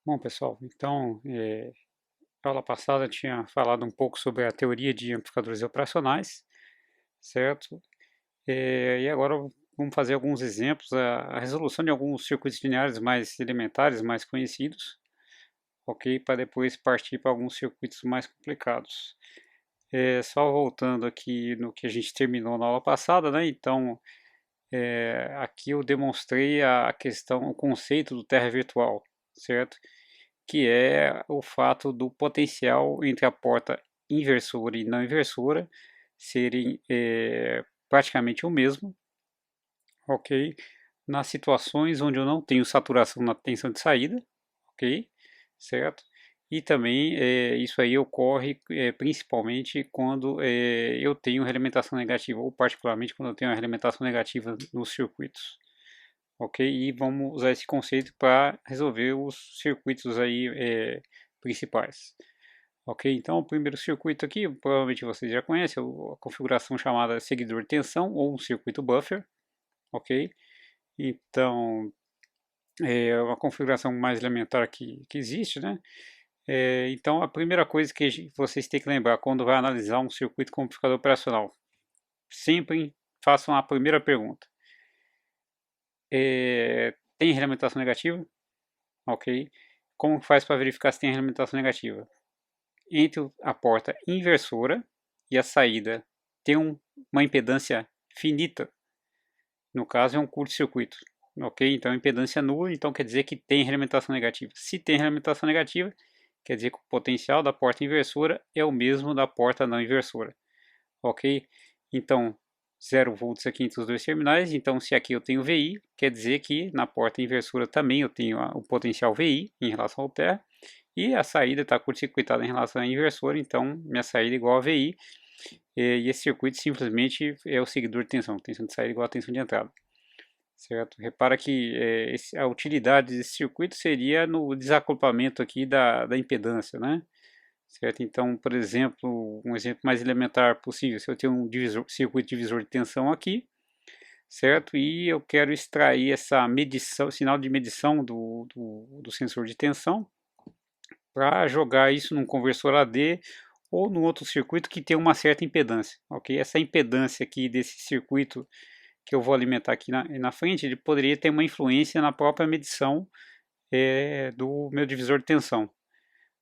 Bom, pessoal, então, na aula passada eu tinha falado um pouco sobre a teoria de amplificadores operacionais, certo? E agora vamos fazer alguns exemplos, a resolução de alguns circuitos lineares mais elementares, mais conhecidos, ok? Para depois partir para alguns circuitos mais complicados. Só voltando aqui no que a gente terminou na aula passada, né? Então, aqui eu demonstrei a questão, o conceito do terra virtual, certo? Que é o fato do potencial entre a porta inversora e não inversora serem praticamente o mesmo, ok? Nas situações onde eu não tenho saturação na tensão de saída, ok? Certo? E também isso aí ocorre principalmente quando eu tenho realimentação negativa, ou particularmente quando eu tenho a realimentação negativa nos circuitos. Ok? E vamos usar esse conceito para resolver os circuitos aí principais. Ok? Então, o primeiro circuito aqui, provavelmente vocês já conhecem, a configuração chamada seguidor de tensão ou um circuito buffer. Ok? Então, é uma configuração mais elementar que existe, né? Então, a primeira coisa que vocês têm que lembrar quando vai analisar um circuito com amplificador operacional, sempre façam a primeira pergunta. Tem realimentação negativa? Ok? Como faz para verificar se tem realimentação negativa? Entre a porta inversora e a saída tem uma impedância finita. No caso, é um curto-circuito. Ok? Então, impedância nula, então quer dizer que tem realimentação negativa. Se tem realimentação negativa, quer dizer que o potencial da porta inversora é o mesmo da porta não inversora. Ok? Então, 0 volts aqui entre os dois terminais, então se aqui eu tenho VI, quer dizer que na porta inversora também eu tenho o potencial VI em relação ao terra, e a saída está curto-circuitada em relação à inversora, então minha saída é igual a VI, e esse circuito simplesmente é o seguidor de tensão de saída igual a tensão de entrada. Certo? Repara que a utilidade desse circuito seria no desacoplamento aqui da impedância, né? Certo? Então, por exemplo, um exemplo mais elementar possível, se eu tenho um circuito divisor de tensão aqui, certo? E eu quero extrair essa medição, sinal de medição do sensor de tensão, para jogar isso num conversor AD ou num outro circuito que tem uma certa impedância, ok? Essa impedância aqui desse circuito que eu vou alimentar aqui na frente, ele poderia ter uma influência na própria medição do meu divisor de tensão,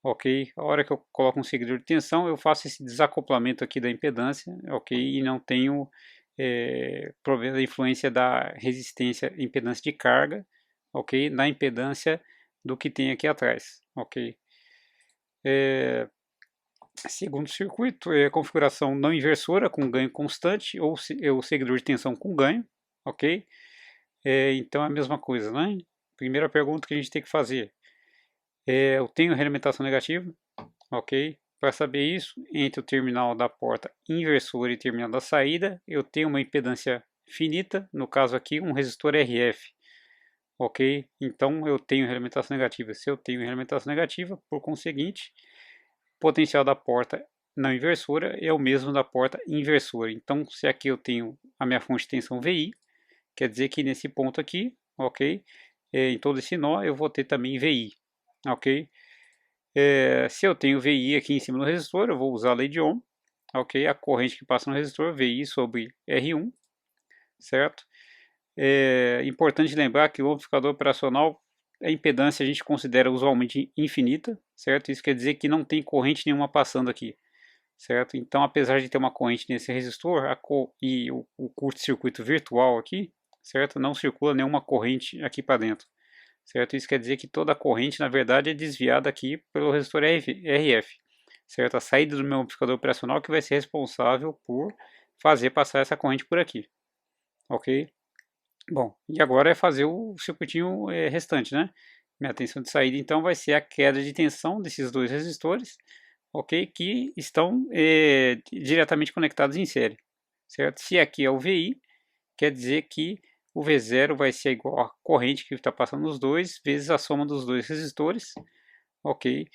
ok? A hora que eu coloco um seguidor de tensão, eu faço esse desacoplamento aqui da impedância, ok? E não tenho problema da influência da resistência, impedância de carga, ok? Na impedância do que tem aqui atrás, ok? Segundo circuito, é configuração não inversora com ganho constante ou o seguidor de tensão com ganho, ok? Então é a mesma coisa, né? Primeira pergunta que a gente tem que fazer eu tenho realimentação negativa, ok? Para saber isso, entre o terminal da porta inversora e o terminal da saída, eu tenho uma impedância finita, no caso aqui um resistor RF, ok? Então eu tenho realimentação negativa. Se eu tenho realimentação negativa, por conseguinte, o potencial da porta não inversora é o mesmo da porta inversora. Então, se aqui eu tenho a minha fonte de tensão VI, quer dizer que nesse ponto aqui, ok? Em todo esse nó eu vou ter também VI, ok? Se eu tenho VI aqui em cima do resistor, eu vou usar a lei de Ohm, ok? A corrente que passa no resistor, VI sobre R1, certo? É importante lembrar que o amplificador operacional, a impedância a gente considera usualmente infinita, certo? Isso quer dizer que não tem corrente nenhuma passando aqui, certo? Então, apesar de ter uma corrente nesse resistor e o curto-circuito virtual aqui, certo? Não circula nenhuma corrente aqui para dentro, certo? Isso quer dizer que toda a corrente, na verdade, é desviada aqui pelo resistor RF, certo? A saída do meu amplificador operacional que vai ser responsável por fazer passar essa corrente por aqui, ok? Bom, e agora é fazer o circuitinho restante, né? Minha tensão de saída, então, vai ser a queda de tensão desses dois resistores, ok? Que estão diretamente conectados em série, certo? Se aqui é o VI, quer dizer que o V0 vai ser igual à corrente que está passando nos dois, vezes a soma dos dois resistores, ok?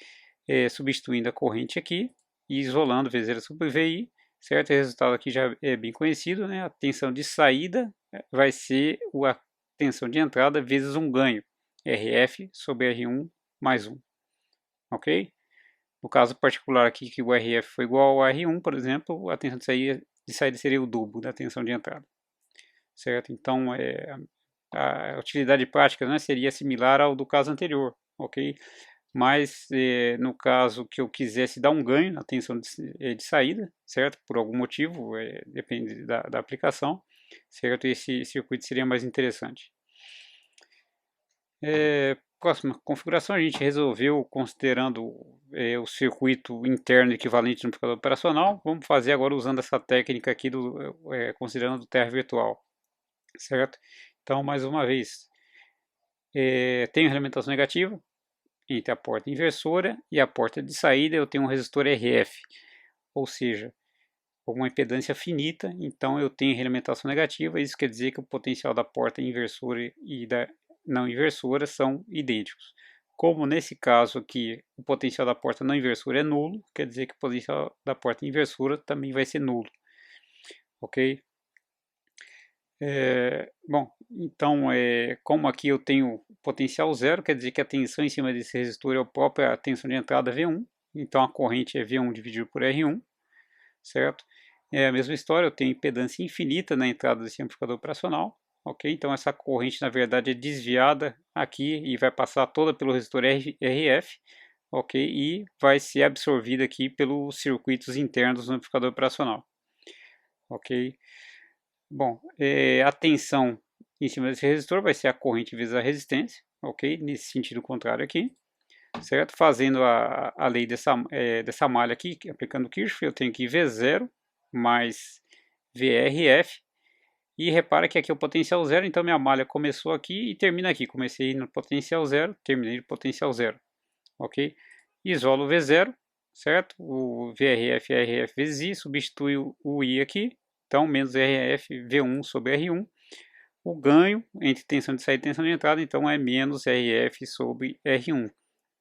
Substituindo a corrente aqui e isolando V0 sobre VI, certo? O resultado aqui já é bem conhecido, né? A tensão de saída vai ser a tensão de entrada vezes um ganho, RF sobre R1 mais 1, ok? No caso particular aqui, que o RF foi igual ao R1, por exemplo, a tensão de saída seria o dobro da tensão de entrada, certo? Então, a utilidade prática, né, seria similar ao do caso anterior, ok? Mas no caso que eu quisesse dar um ganho na tensão de saída, certo? Por algum motivo, depende da aplicação, certo? Esse circuito seria mais interessante. Próxima configuração, a gente resolveu considerando o circuito interno equivalente no amplificador operacional. Vamos fazer agora usando essa técnica aqui, considerando o terra virtual, certo? Então, mais uma vez, tenho alimentação negativa entre a porta inversora e a porta de saída. Eu tenho um resistor RF, ou seja, uma impedância finita, então eu tenho realimentação negativa. Isso quer dizer que o potencial da porta inversora e da não inversora são idênticos. Como nesse caso aqui o potencial da porta não inversora é nulo, quer dizer que o potencial da porta inversora também vai ser nulo, ok? Bom, então como aqui eu tenho potencial zero, quer dizer que a tensão em cima desse resistor é a própria tensão de entrada V1, então a corrente é V1 dividido por R1, certo? É a mesma história, eu tenho impedância infinita na entrada desse amplificador operacional, ok? Então essa corrente na verdade é desviada aqui e vai passar toda pelo resistor RF, ok? E vai ser absorvida aqui pelos circuitos internos do amplificador operacional, ok? Bom, a tensão em cima desse resistor vai ser a corrente vezes a resistência, ok? Nesse sentido contrário aqui, certo? Fazendo a lei dessa malha aqui, aplicando Kirchhoff, eu tenho que V0 mais VRF, e repara que aqui é o potencial zero, então minha malha começou aqui e termina aqui. Comecei no potencial zero, terminei no potencial zero, ok? Isolo o V0, certo? O VRF é RF vezes I, substitui o I aqui, então menos RF V1 sobre R1. O ganho entre tensão de saída e tensão de entrada, então é menos RF sobre R1.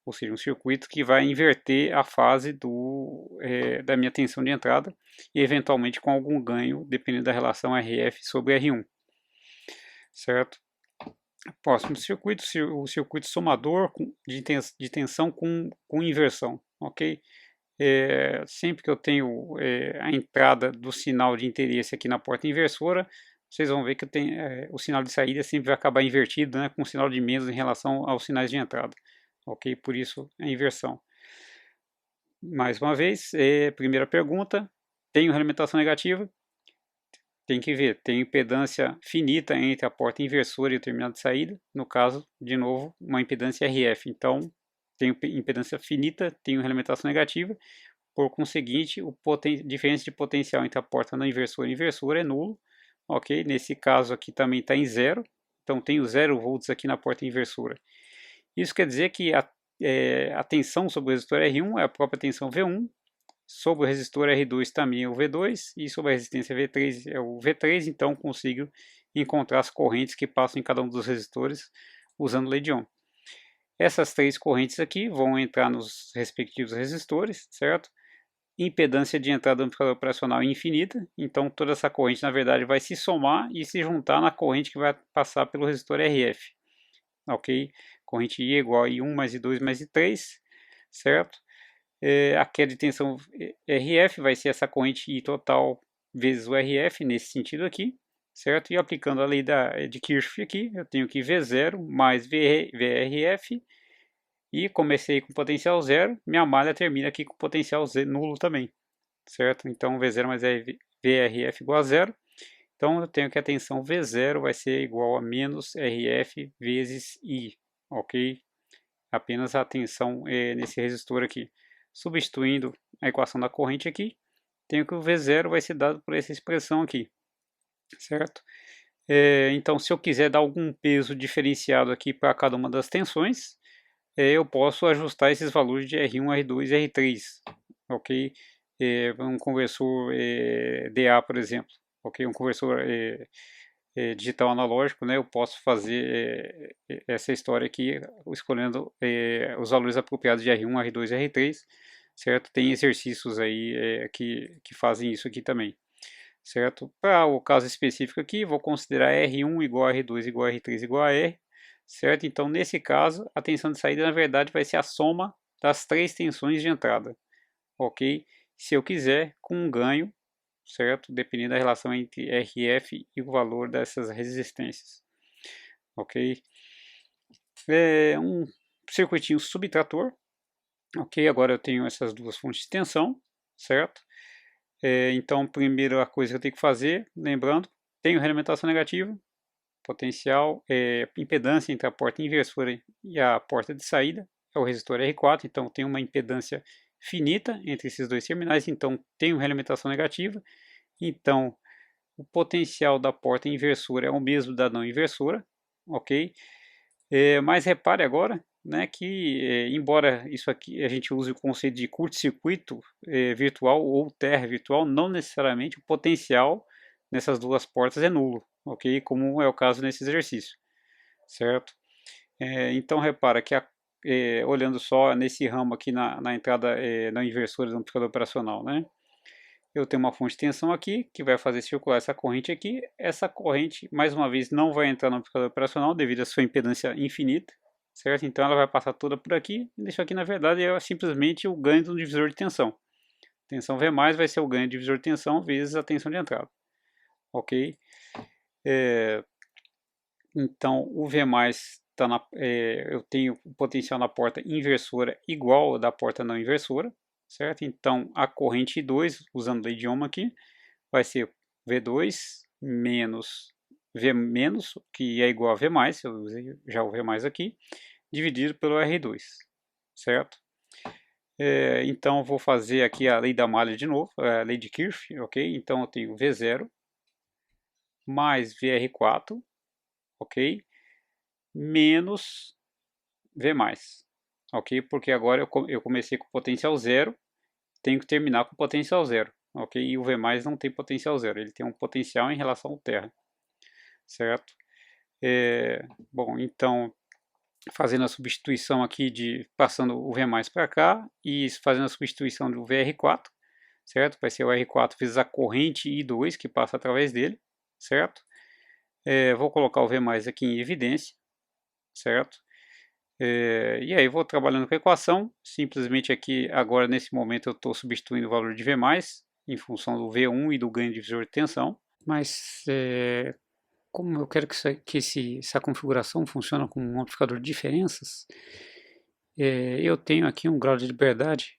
Ou seja, um circuito que vai inverter a fase da minha tensão de entrada e eventualmente com algum ganho, dependendo da relação RF sobre R1, certo? Próximo circuito, o circuito somador de tensão com inversão, ok? Sempre que eu tenho a entrada do sinal de interesse aqui na porta inversora, vocês vão ver que o sinal de saída sempre vai acabar invertido, né, com o sinal de menos em relação aos sinais de entrada. Ok? Por isso a inversão. Mais uma vez, primeira pergunta, tenho realimentação negativa? Tem que ver, tem impedância finita entre a porta inversora e o terminal de saída, no caso, de novo, uma impedância RF. Então, tenho impedância finita, tenho realimentação negativa, por conseguinte, diferença de potencial entre a porta não inversora e inversora é nulo, ok? Nesse caso aqui também está em zero, então tenho 0 volts aqui na porta inversora. Isso quer dizer que a tensão sobre o resistor R1 é a própria tensão V1, sobre o resistor R2 também é o V2, e sobre a resistência V3 é o V3, então consigo encontrar as correntes que passam em cada um dos resistores usando lei de Ohm. Essas três correntes aqui vão entrar nos respectivos resistores, certo? Impedância de entrada do amplificador operacional é infinita, então toda essa corrente na verdade vai se somar e se juntar na corrente que vai passar pelo resistor RF, ok? Corrente I igual a I1 mais I2 mais I3, certo? A queda de tensão RF vai ser essa corrente I total vezes o RF, nesse sentido aqui, certo? E aplicando a lei de Kirchhoff aqui, eu tenho que V0 mais VRF, e comecei com potencial zero, minha malha termina aqui com potencial nulo também, certo? Então V0 mais VRF igual a zero, então eu tenho que a tensão V0 vai ser igual a menos RF vezes I, ok? Apenas a tensão nesse resistor aqui. Substituindo a equação da corrente aqui, tenho que o V0 vai ser dado por essa expressão aqui, certo? Então, se eu quiser dar algum peso diferenciado aqui para cada uma das tensões, eu posso ajustar esses valores de R1, R2 e R3, ok? Um conversor DA, por exemplo, ok? Um conversor digital analógico, né? Eu posso fazer essa história aqui, escolhendo os valores apropriados de R1, R2 e R3, certo? Tem exercícios aí que fazem isso aqui também, certo? Para o caso específico aqui, vou considerar R1 igual a R2 igual a R3 igual a R, certo? Então, nesse caso, a tensão de saída, na verdade, vai ser a soma das 3 tensões de entrada, ok? Se eu quiser, com um ganho, certo? Dependendo da relação entre RF e o valor dessas resistências, ok? Um circuitinho subtrator, ok? Agora eu tenho essas duas fontes de tensão, certo? Então, a primeira coisa que eu tenho que fazer, lembrando, tenho realimentação negativa, potencial, impedância entre a porta inversora e a porta de saída, é o resistor R4, então tem uma impedância finita entre esses dois terminais, então tenho realimentação negativa, então o potencial da porta inversora é o mesmo da não inversora, ok? Mas repare agora, né, que embora isso aqui a gente use o conceito de curto-circuito virtual ou terra virtual, não necessariamente o potencial nessas duas portas é nulo, ok? Como é o caso nesse exercício, certo? Então repara que olhando só nesse ramo aqui na entrada na inversora do amplificador operacional, né? Eu tenho uma fonte de tensão aqui, que vai fazer circular essa corrente aqui. Essa corrente, mais uma vez, não vai entrar no amplificador operacional devido à sua impedância infinita, certo? Então ela vai passar toda por aqui. E isso aqui, na verdade, é simplesmente o ganho do divisor de tensão. Tensão V+, vai ser o ganho do divisor de tensão vezes a tensão de entrada. Ok? Então, o V+, eu tenho o potencial na porta inversora igual ao da porta não inversora, certo? Então, a corrente 2, usando o idioma aqui, vai ser V2 menos V menos, que é igual a V+, eu usei já o V+, aqui, dividido pelo R2, certo? Então, eu vou fazer aqui a lei da malha de novo, a lei de Kirchhoff, ok? Então, eu tenho V0 mais VR4, ok? Menos V+, ok? Porque agora eu comecei com potencial zero, tenho que terminar com potencial zero, ok? E o V+, não tem potencial zero, ele tem um potencial em relação ao terra, certo? Bom, então, fazendo a substituição aqui passando o V+ para cá e fazendo a substituição do VR4, certo? Vai ser o R4 vezes a corrente I2 que passa através dele, certo? Vou colocar o V+ aqui em evidência, certo? E aí vou trabalhando com a equação, simplesmente aqui agora nesse momento eu estou substituindo o valor de V+, em função do V1 e do ganho divisor de tensão, mas como eu quero que essa configuração funcione como um amplificador de diferenças, eu tenho aqui um grau de liberdade,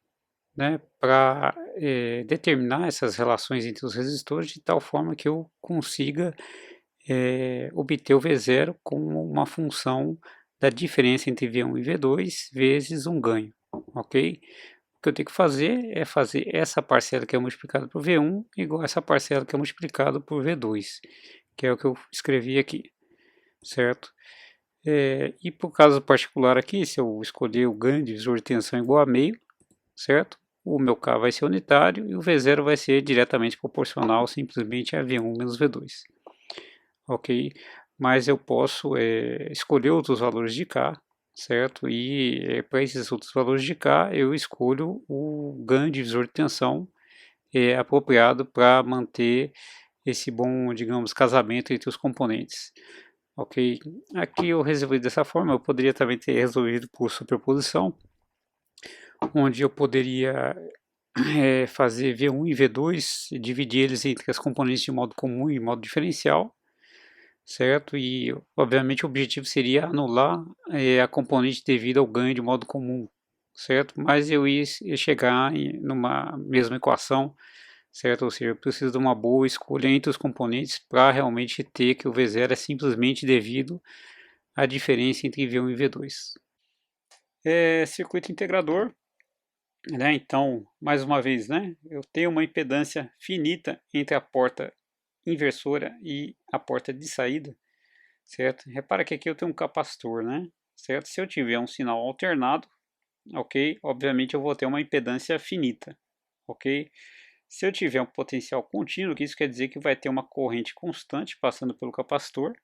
né, para determinar essas relações entre os resistores de tal forma que eu consiga obter o V0 como uma função da diferença entre V1 e V2 vezes um ganho, ok? O que eu tenho que fazer é fazer essa parcela que é multiplicada por V1 igual a essa parcela que é multiplicada por V2, que é o que eu escrevi aqui, certo? E por caso particular aqui, se eu escolher o ganho divisor de tensão igual a meio, certo? O meu K vai ser unitário e o V0 vai ser diretamente proporcional simplesmente a V1 menos V2, ok? Mas eu posso escolher outros valores de K, certo? E para esses outros valores de K, eu escolho o ganho divisor de tensão apropriado para manter esse bom, digamos, casamento entre os componentes. Ok? Aqui eu resolvi dessa forma, eu poderia também ter resolvido por superposição, onde eu poderia fazer V1 e V2, dividir eles entre as componentes de modo comum e modo diferencial, certo? E, obviamente, o objetivo seria anular a componente devido ao ganho de modo comum, certo? Mas eu ia chegar numa mesma equação, certo? Ou seja, eu preciso de uma boa escolha entre os componentes para realmente ter que o V0 é simplesmente devido à diferença entre V1 e V2. Circuito integrador, né? Então, mais uma vez, né? Eu tenho uma impedância finita entre a porta inversora e a porta de saída, certo? Repara que aqui eu tenho um capacitor, né? Certo? Se eu tiver um sinal alternado, ok? Obviamente eu vou ter uma impedância finita, ok? Se eu tiver um potencial contínuo, isso quer dizer que vai ter uma corrente constante passando pelo capacitor,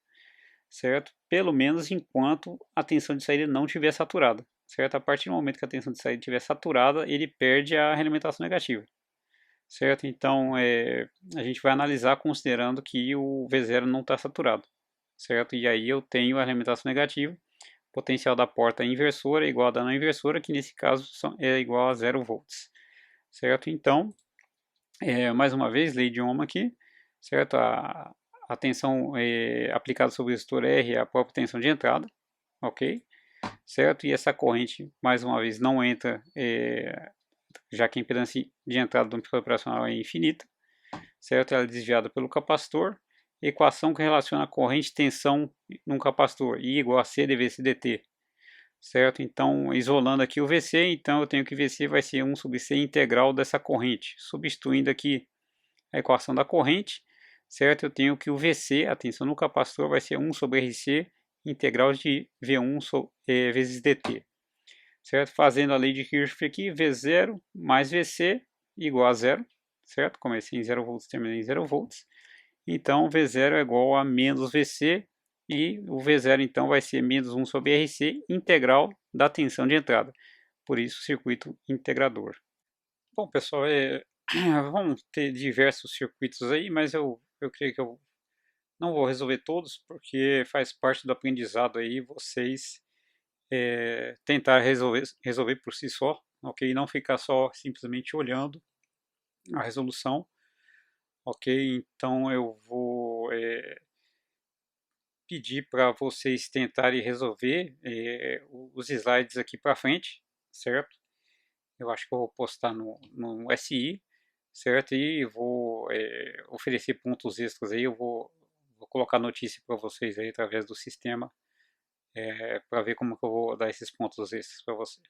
certo? Pelo menos enquanto a tensão de saída não estiver saturada, certo? A partir do momento que a tensão de saída estiver saturada, ele perde a realimentação negativa, certo? Então, a gente vai analisar considerando que o V0 não está saturado, certo? E aí eu tenho a realimentação negativa, potencial da porta inversora é igual a da não inversora, que nesse caso é igual a 0 volts, certo? Então, mais uma vez, lei de Ohm aqui, certo? A tensão aplicada sobre o resistor R é a própria tensão de entrada, ok? Certo? E essa corrente, mais uma vez, não entra, já que a impedância de entrada do amplificador operacional é infinita, certo? Ela é desviada pelo capacitor. Equação que relaciona a corrente e tensão num capacitor, I igual a C dV dt, certo? Então, isolando aqui o VC, então eu tenho que VC vai ser 1 sobre C integral dessa corrente. Substituindo aqui a equação da corrente, certo? Eu tenho que o VC, a tensão no capacitor, vai ser 1 sobre RC integral de V1 vezes dt, certo? Fazendo a lei de Kirchhoff aqui, V0 mais VC igual a zero, certo? Comecei em 0 volts, terminei em 0 volts. Então, V0 é igual a menos VC, e o V0 então vai ser menos 1 sobre RC integral da tensão de entrada. Por isso, circuito integrador. Bom, pessoal, vamos ter diversos circuitos aí, mas eu creio que eu não vou resolver todos, porque faz parte do aprendizado aí vocês tentar resolver por si só, ok? Não ficar só simplesmente olhando a resolução, ok? Então eu vou pedir para vocês tentarem resolver os slides aqui para frente, certo? Eu acho que eu vou postar no SI, certo? E vou oferecer pontos extras aí, eu vou colocar notícia para vocês aí através do sistema, para ver como que eu vou dar esses pontos extras para vocês.